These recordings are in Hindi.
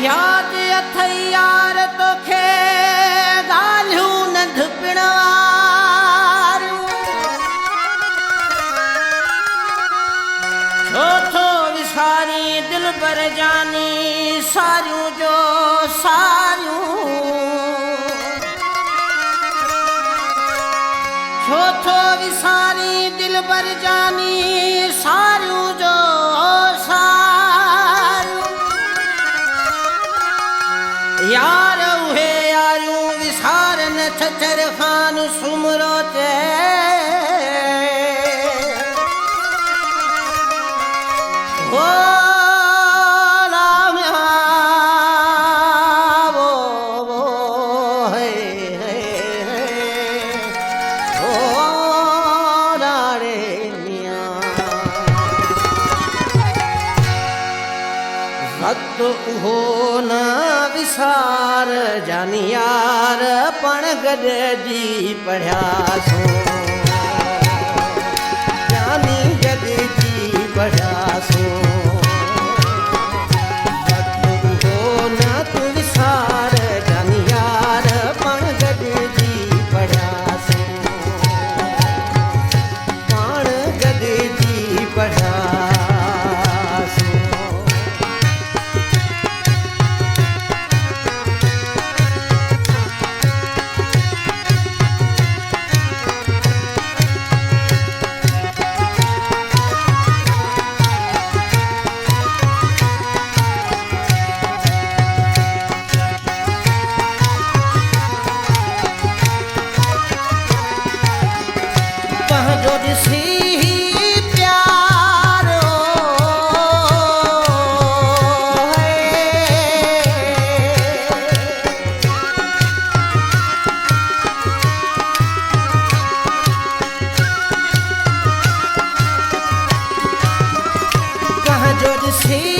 याद अथई यार तोखे ॻाल्हियूं नंढपिण छो थो विसारी दिल पर जानी सारियूं जो सारियूं छो थो विसारी दिल पर जानी सारियूं जो यार उहे यारियूं विसारन छछर खान सुमरो ते ओ रामिया वो है ओ राड़े मियां वक्त उहो न विसार जानी यार पण गॾिजी पढ़ियासूं जानी गॾिजी पढ़ियासूं वक़्तु उहो न तूं विसार जानी यार पण गॾिजी पढ़ियासूं पाण गॾिजी पढ़ियासूं जो ॾिसी प्यारो कहाँ जो ॾिसी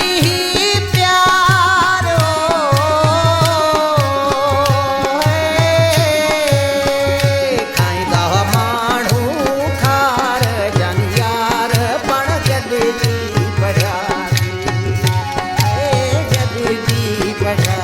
बढ़ा